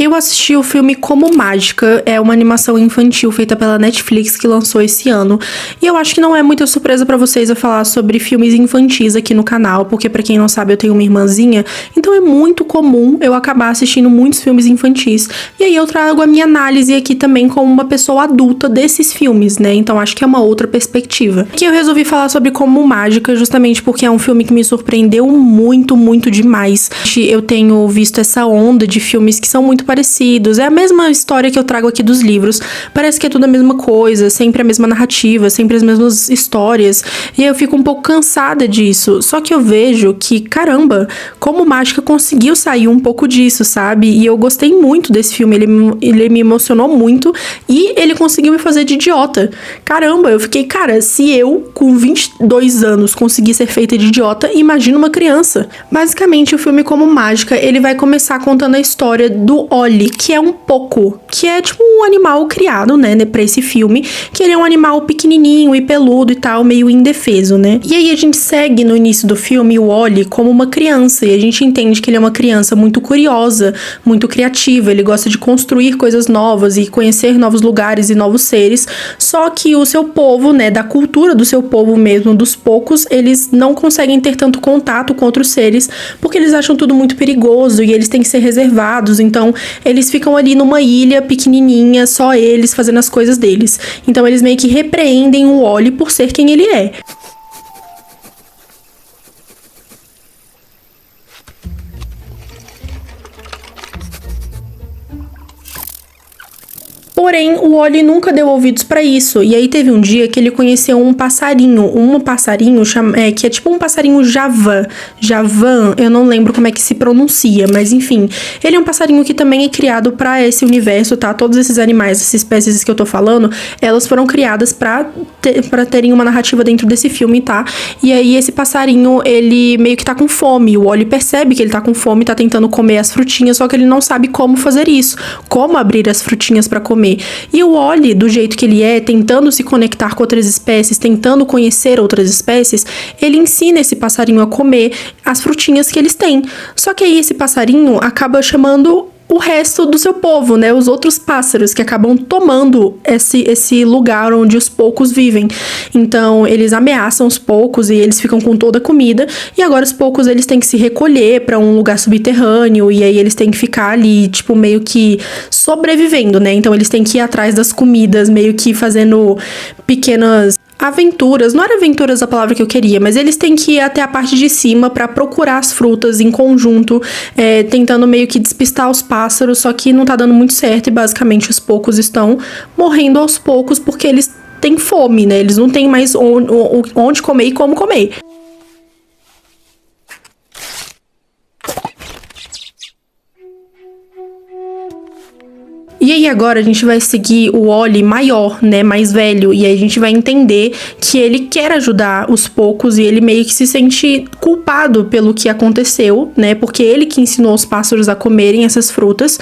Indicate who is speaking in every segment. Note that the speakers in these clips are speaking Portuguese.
Speaker 1: Eu assisti o filme Como Mágica, é uma animação infantil feita pela Netflix que lançou esse ano. E eu acho que não é muita surpresa pra vocês eu falar sobre filmes infantis aqui no canal, porque pra quem não sabe eu tenho uma irmãzinha, então é muito comum eu acabar assistindo muitos filmes infantis. E aí eu trago a minha análise aqui também como uma pessoa adulta desses filmes, né? Então acho que é uma outra perspectiva. Aqui eu resolvi falar sobre Como Mágica justamente porque é um filme que me surpreendeu muito, muito demais. Eu tenho visto essa onda de filmes que são muito parecidos. É a mesma história que eu trago aqui dos livros. Parece que é tudo a mesma coisa, sempre a mesma narrativa, sempre as mesmas histórias. E eu fico um pouco cansada disso. Só que eu vejo que, caramba, Como Mágica conseguiu sair um pouco disso, sabe? E eu gostei muito desse filme. Ele me emocionou muito e ele conseguiu me fazer de idiota. Caramba, eu fiquei, cara, se eu, com 22 anos, conseguir ser feita de idiota, imagina uma criança. Basicamente, o filme Como Mágica, ele vai começar contando a história do Oli, que é um poco, que é tipo um animal criado, né, pra esse filme, que ele é um animal pequenininho e peludo e tal, meio indefeso, né. E aí a gente segue no início do filme o Oli como uma criança, e a gente entende que ele é uma criança muito curiosa, muito criativa, ele gosta de construir coisas novas e conhecer novos lugares e novos seres, só que o seu povo, né, da cultura do seu povo mesmo, dos poucos, eles não conseguem ter tanto contato com outros seres, porque eles acham tudo muito perigoso e eles têm que ser reservados, então eles ficam ali numa ilha pequenininha, só eles fazendo as coisas deles. Então eles meio que repreendem o Oli por ser quem ele é. Porém, o Oli nunca deu ouvidos pra isso. E aí teve um dia que ele conheceu um passarinho que é tipo um passarinho javan, eu não lembro como é que se pronuncia, mas enfim. Ele é um passarinho que também é criado pra esse universo, tá? Todos esses animais, essas espécies que eu tô falando, elas foram criadas pra terem uma narrativa dentro desse filme, tá? E aí esse passarinho, ele meio que tá com fome. O Oli percebe que ele tá com fome, tá tentando comer as frutinhas, só que ele não sabe como fazer isso, como abrir as frutinhas pra comer. E o Oli, do jeito que ele é, tentando se conectar com outras espécies, tentando conhecer outras espécies, ele ensina esse passarinho a comer as frutinhas que eles têm. Só que aí esse passarinho acaba chamando o resto do seu povo, né? Os outros pássaros que acabam tomando esse lugar onde os poucos vivem. Então, eles ameaçam os poucos e eles ficam com toda a comida. E agora os poucos, eles têm que se recolher para um lugar subterrâneo. E aí eles têm que ficar ali, tipo, meio que sobrevivendo, né? Então, eles têm que ir atrás das comidas, meio que fazendo pequenas aventuras, não era aventuras a palavra que eu queria, mas eles têm que ir até a parte de cima pra procurar as frutas em conjunto, tentando meio que despistar os pássaros, só que não tá dando muito certo e basicamente os poucos estão morrendo aos poucos porque eles têm fome, né? Eles não têm mais onde comer e como comer. E aí agora a gente vai seguir o Oli maior, né, mais velho, e aí a gente vai entender que ele quer ajudar os poucos e ele meio que se sente culpado pelo que aconteceu, né, porque ele que ensinou os pássaros a comerem essas frutas,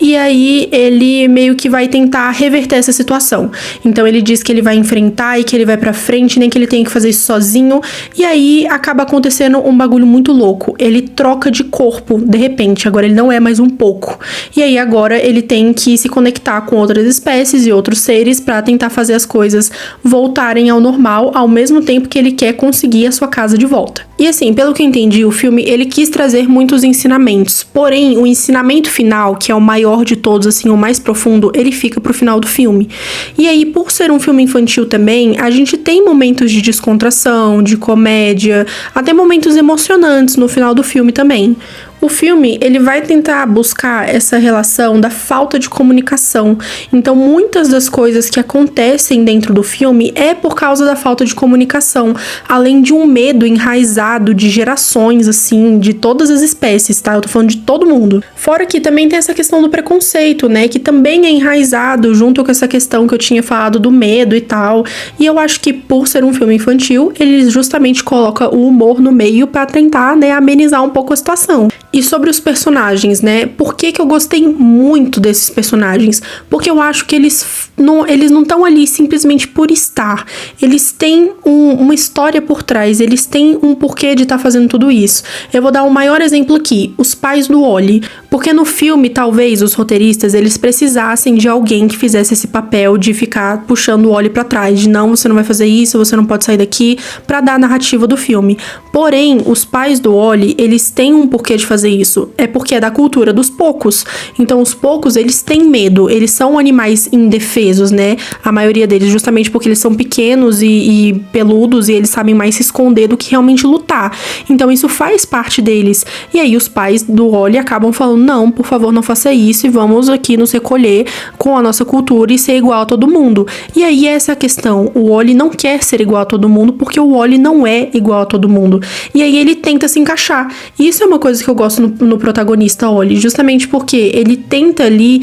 Speaker 1: e aí ele meio que vai tentar reverter essa situação. Então ele diz que ele vai enfrentar e que ele vai pra frente, nem que ele tenha que fazer isso sozinho, e aí acaba acontecendo um bagulho muito louco. Ele troca de corpo, de repente, agora ele não é mais um pouco. E aí agora ele tem que se conectar com outras espécies e outros seres para tentar fazer as coisas voltarem ao normal, ao mesmo tempo que ele quer conseguir a sua casa de volta. E assim, pelo que eu entendi, o filme, ele quis trazer muitos ensinamentos, porém, o ensinamento final, que é o maior de todos, assim, o mais profundo, ele fica pro final do filme. E aí, por ser um filme infantil também, a gente tem momentos de descontração, de comédia, até momentos emocionantes no final do filme também. O filme, ele vai tentar buscar essa relação da falta de comunicação. Então, muitas das coisas que acontecem dentro do filme é por causa da falta de comunicação, além de um medo enraizado de gerações, assim, de todas as espécies, tá? Eu tô falando de todo mundo. Fora que também tem essa questão do preconceito, né? Que também é enraizado junto com essa questão que eu tinha falado do medo e tal. E eu acho que por ser um filme infantil, ele justamente coloca o humor no meio pra tentar, né, amenizar um pouco a situação. E sobre os personagens, né? Por que que eu gostei muito desses personagens? Porque eu acho que eles não estão ali simplesmente por estar. Eles têm uma história por trás, eles têm um porquê de estar fazendo tudo isso. Eu vou dar um maior exemplo aqui, os pais do Wally. Porque no filme, talvez, os roteiristas, eles precisassem de alguém que fizesse esse papel de ficar puxando o Wally pra trás. De não, você não vai fazer isso, você não pode sair daqui, pra dar a narrativa do filme. Porém, os pais do Wally, eles têm um porquê de fazer isso. É porque é da cultura dos poucos. Então, os poucos, eles têm medo. Eles são animais indefesos, né? A maioria deles, justamente porque eles são pequenos e peludos e eles sabem mais se esconder do que realmente lutar. Então, isso faz parte deles. E aí, os pais do Wally acabam falando, não, por favor, não faça isso e vamos aqui nos recolher com a nossa cultura e ser igual a todo mundo. E aí, essa é a questão. O Wally não quer ser igual a todo mundo porque o Wally não é igual a todo mundo. E aí, ele tenta se encaixar. E isso é uma coisa que eu gosto no protagonista Wally, justamente porque ele tenta ali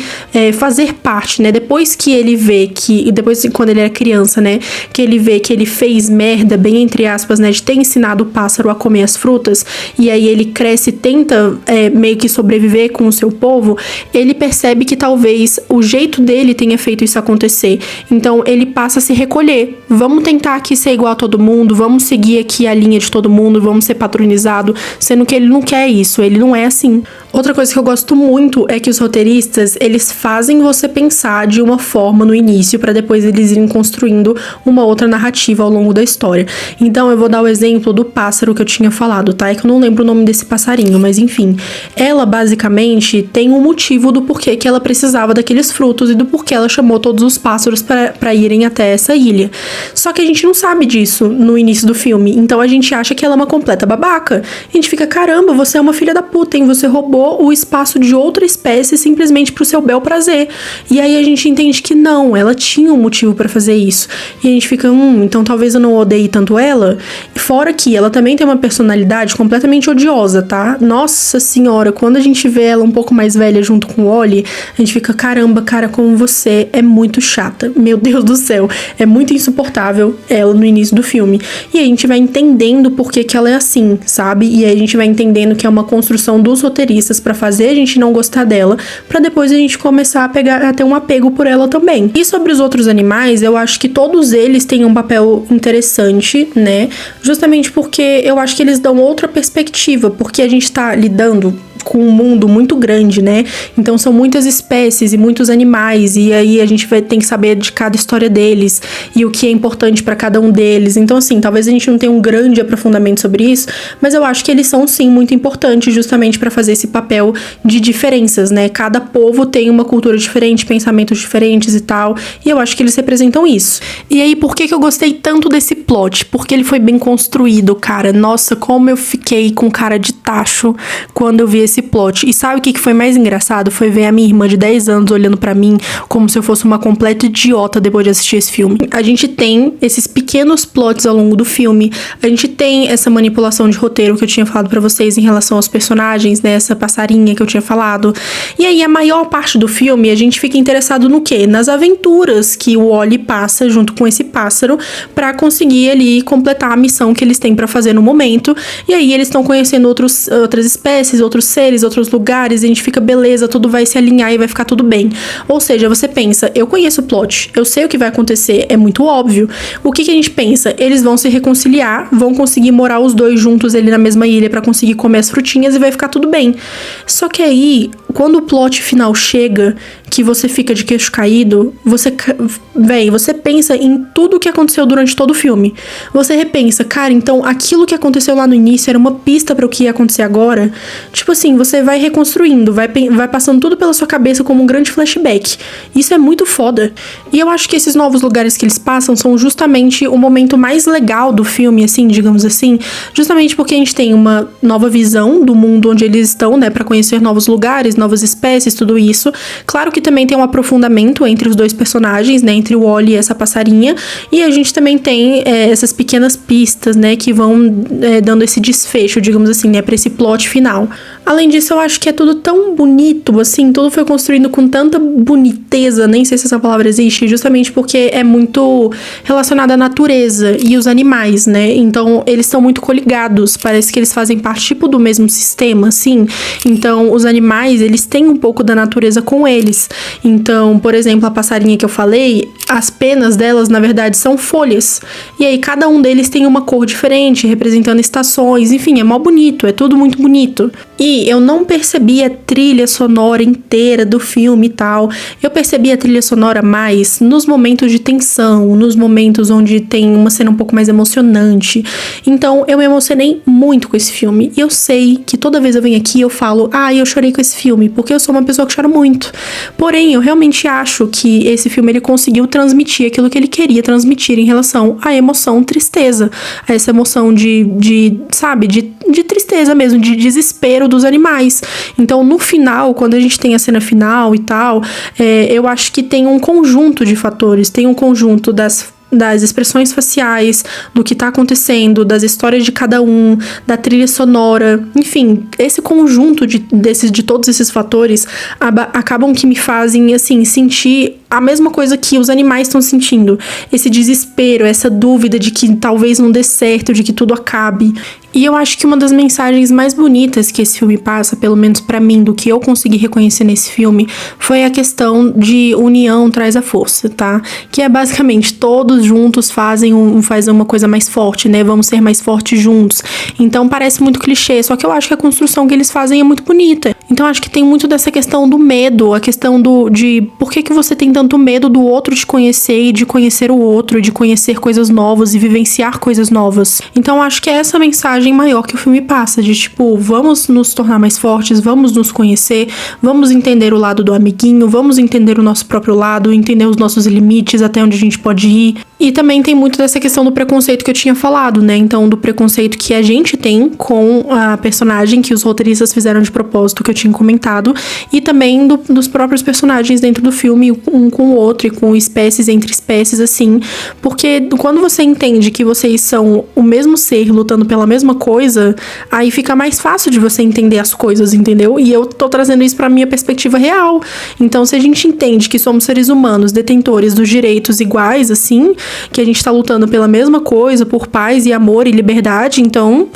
Speaker 1: fazer parte, né? Depois que ele vê que, depois quando ele era criança, né? Que ele vê que ele fez merda, bem entre aspas, né? De ter ensinado o pássaro a comer as frutas, e aí ele cresce e tenta meio que sobreviver com o seu povo, ele percebe que talvez o jeito dele tenha feito isso acontecer. Então ele passa a se recolher. Vamos tentar aqui ser igual a todo mundo, vamos seguir aqui a linha de todo mundo, vamos ser padronizado, sendo que ele não quer isso, ele não é assim. Outra coisa que eu gosto muito é que os roteiristas, eles fazem você pensar de uma forma no início para depois eles irem construindo uma outra narrativa ao longo da história. Então eu vou dar o exemplo do pássaro que eu tinha falado, tá? É que eu não lembro o nome desse passarinho, mas enfim. Ela basicamente tem um motivo do porquê que ela precisava daqueles frutos e do porquê ela chamou todos os pássaros para irem até essa ilha. Só que a gente não sabe disso no início do filme, então a gente acha que ela é uma completa babaca. A gente fica, caramba, você é uma filha da puta, hein? Você roubou o espaço de outra espécie simplesmente pro seu bel prazer. E aí a gente entende que não, ela tinha um motivo pra fazer isso. E a gente fica, então talvez eu não odeie tanto ela. Fora que ela também tem uma personalidade completamente odiosa, tá? Nossa senhora, quando a gente vê ela um pouco mais velha junto com o Wally, a gente fica, caramba, cara, como você é muito chata. Meu Deus do céu, é muito insuportável ela no início do filme. E aí a gente vai entendendo por que ela é assim, sabe? E aí a gente vai entendendo que é uma construção dos roteiristas pra fazer a gente não gostar dela, pra depois a gente começar a ter um apego por ela também. E sobre os outros animais, eu acho que todos eles têm um papel interessante, né? Justamente porque eu acho que eles dão outra perspectiva, porque a gente tá lidando com um mundo muito grande, né? Então são muitas espécies e muitos animais, e aí a gente tem que saber de cada história deles e o que é importante pra cada um deles. Então assim, talvez a gente não tenha um grande aprofundamento sobre isso, mas eu acho que eles são sim muito importantes justamente pra fazer esse papel de diferenças, né? Cada povo tem uma cultura diferente, pensamentos diferentes e tal, e eu acho que eles representam isso. E aí, por que eu gostei tanto desse plot? Porque ele foi bem construído, cara. Nossa, como eu fiquei com cara de tacho quando eu vi esse plot. E sabe o que foi mais engraçado? Foi ver a minha irmã de 10 anos olhando pra mim como se eu fosse uma completa idiota depois de assistir esse filme. A gente tem esses pequenos plots ao longo do filme, a gente tem essa manipulação de roteiro que eu tinha falado pra vocês em relação aos personagens, né? Essa passarinha que eu tinha falado. E aí, a maior parte do filme, a gente fica interessado no quê? Nas aventuras que o Wally passa junto com esse pássaro pra conseguir ali completar a missão que eles têm pra fazer no momento. E aí, eles estão conhecendo outras espécies, outros seres, outros lugares, e a gente fica, beleza, tudo vai se alinhar e vai ficar tudo bem. Ou seja, você pensa, eu conheço o plot, eu sei o que vai acontecer, é muito óbvio. O que a gente pensa? Eles vão se reconciliar, vão conseguir morar os dois juntos ali na mesma ilha pra conseguir comer as frutinhas e vai ficar tudo bem. Só que aí, quando o plot final chega, que você fica de queixo caído, você pensa em tudo o que aconteceu durante todo o filme. Você repensa, cara, então aquilo que aconteceu lá no início era uma pista para o que ia acontecer agora. Tipo assim, você vai reconstruindo, vai passando tudo pela sua cabeça como um grande flashback. Isso é muito foda. E eu acho que esses novos lugares que eles passam são justamente o momento mais legal do filme, assim, digamos assim, justamente porque a gente tem uma nova visão do mundo onde eles estão, né, para conhecer novos lugares, novas espécies, tudo isso. Claro que também tem um aprofundamento entre os dois personagens, né, entre o Wally e essa passarinha, e a gente também tem essas pequenas pistas, né, que vão dando esse desfecho, digamos assim, né, pra esse plot final. Além disso, eu acho que é tudo tão bonito, assim, tudo foi construído com tanta boniteza, nem sei se essa palavra existe, justamente porque é muito relacionado à natureza e os animais, né? Então, eles são muito coligados, parece que eles fazem parte, tipo, do mesmo sistema, assim. Então, os animais, eles têm um pouco da natureza com eles. Então, por exemplo, a passarinha que eu falei, as penas delas, na verdade, são folhas. E aí, cada um deles tem uma cor diferente, representando estações, enfim, é mó bonito, é tudo muito bonito. E eu não percebi a trilha sonora inteira do filme e tal. Eu percebi a trilha sonora mais nos momentos de tensão, nos momentos onde tem uma cena um pouco mais emocionante. Então, eu me emocionei muito com esse filme. E eu sei que toda vez eu venho aqui eu falo, eu chorei com esse filme, porque eu sou uma pessoa que chora muito. Porém, eu realmente acho que esse filme ele conseguiu transmitir aquilo que ele queria transmitir em relação à emoção tristeza. A essa emoção de tristeza mesmo, de desespero dos animais. Então, no final, quando a gente tem a cena final e tal, eu acho que tem um conjunto de fatores, tem um conjunto das expressões faciais, do que tá acontecendo, das histórias de cada um, da trilha sonora, enfim, esse conjunto de todos esses fatores acabam que me fazem, assim, sentir a mesma coisa que os animais estão sentindo. Esse desespero, essa dúvida de que talvez não dê certo, de que tudo acabe. E eu acho que uma das mensagens mais bonitas que esse filme passa, pelo menos pra mim, do que eu consegui reconhecer nesse filme, foi a questão de união traz a força, tá? Que é basicamente todos juntos fazem uma coisa mais forte, né? Vamos ser mais fortes juntos. Então parece muito clichê, só que eu acho que a construção que eles fazem é muito bonita. Então acho que tem muito dessa questão do medo, a questão de por que você tem tanto medo do outro te conhecer e de conhecer o outro, de conhecer coisas novas e vivenciar coisas novas. Então acho que é essa mensagem maior que o filme passa, de tipo, vamos nos tornar mais fortes, vamos nos conhecer, vamos entender o lado do amiguinho, vamos entender o nosso próprio lado, entender os nossos limites, até onde a gente pode ir. E também tem muito dessa questão do preconceito que eu tinha falado, né? Então, do preconceito que a gente tem com a personagem, que os roteiristas fizeram de propósito, que eu tinha comentado, e também dos próprios personagens dentro do filme, um com o outro, e com espécies entre espécies, assim. Porque quando você entende que vocês são o mesmo ser lutando pela mesma coisa, aí fica mais fácil de você entender as coisas, entendeu? E eu tô trazendo isso pra minha perspectiva real. Então, se a gente entende que somos seres humanos, detentores dos direitos iguais, assim, que a gente tá lutando pela mesma coisa, por paz e amor e liberdade, então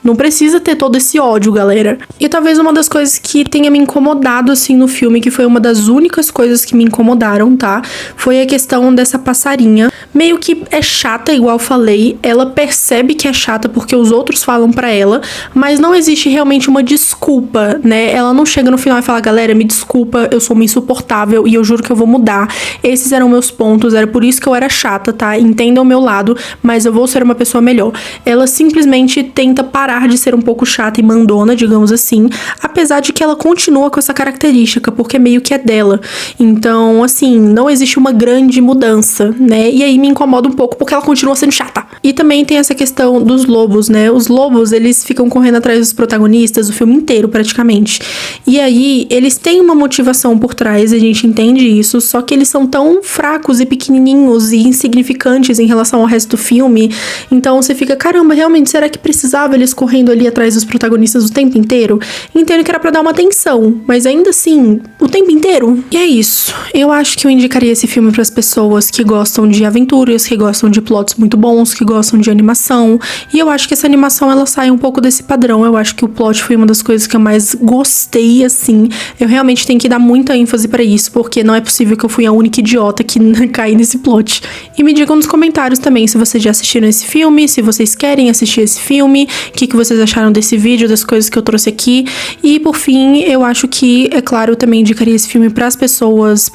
Speaker 1: não precisa ter todo esse ódio, galera. E talvez uma das coisas que tenha me incomodado, assim, no filme, que foi uma das únicas coisas que me incomodaram, tá? Foi a questão dessa passarinha. Meio que é chata, igual falei. Ela percebe que é chata porque os outros falam pra ela, mas não existe realmente uma desculpa, né? Ela não chega no final e fala, galera, me desculpa, eu sou uma insuportável e eu juro que eu vou mudar. Esses eram meus pontos, era por isso que eu era chata, tá? Entendam o meu lado, mas eu vou ser uma pessoa melhor. Ela simplesmente tenta parar de ser um pouco chata e mandona, digamos assim, apesar de que ela continua com essa característica, porque meio que é dela. Então, assim, não existe uma grande mudança, né? E aí me incomoda um pouco porque ela continua sendo chata. E também tem essa questão dos lobos, né? Os lobos, eles ficam correndo atrás dos protagonistas o filme inteiro, praticamente. E aí, eles têm uma motivação por trás, a gente entende isso, só que eles são tão fracos e pequenininhos e insignificantes em relação ao resto do filme. Então, você fica, caramba, realmente, será que precisava eles correndo ali atrás dos protagonistas o tempo inteiro? Entendo que era pra dar uma atenção, mas ainda assim, o tempo inteiro. E é isso. Eu acho que eu indicaria esse filme pras pessoas que gostam de aventuras, que gostam de plots muito bons, que gostam de animação. E eu acho que essa animação, ela sai um pouco desse padrão. Eu acho que o plot foi uma das coisas que eu mais gostei, assim. Eu realmente tenho que dar muita ênfase pra isso, porque não é possível que eu fui a única idiota que caí nesse plot. E me digam nos comentários também se vocês já assistiram esse filme, se vocês querem assistir esse filme, o que vocês acharam desse vídeo, das coisas que eu trouxe aqui. E por fim, eu acho que, é claro, eu também indicaria esse filme pras pessoas,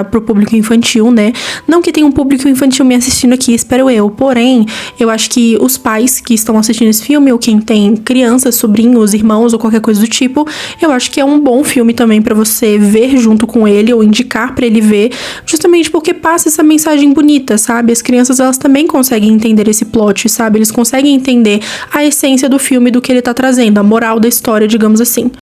Speaker 1: pro público infantil, né? Não que tenha um público infantil me assistindo aqui, espero eu. Porém, eu acho que os pais que estão assistindo esse filme, ou quem tem crianças, sobrinhos, irmãos ou qualquer coisa do tipo, eu acho que é um bom filme também pra você ver junto com ele, ou indicar pra ele ver, justamente porque passa essa mensagem bonita, sabe? As crianças, elas também conseguem entender esse plot, sabe? Eles conseguem entender a essência do filme, do que ele tá trazendo, a moral da história, digamos assim.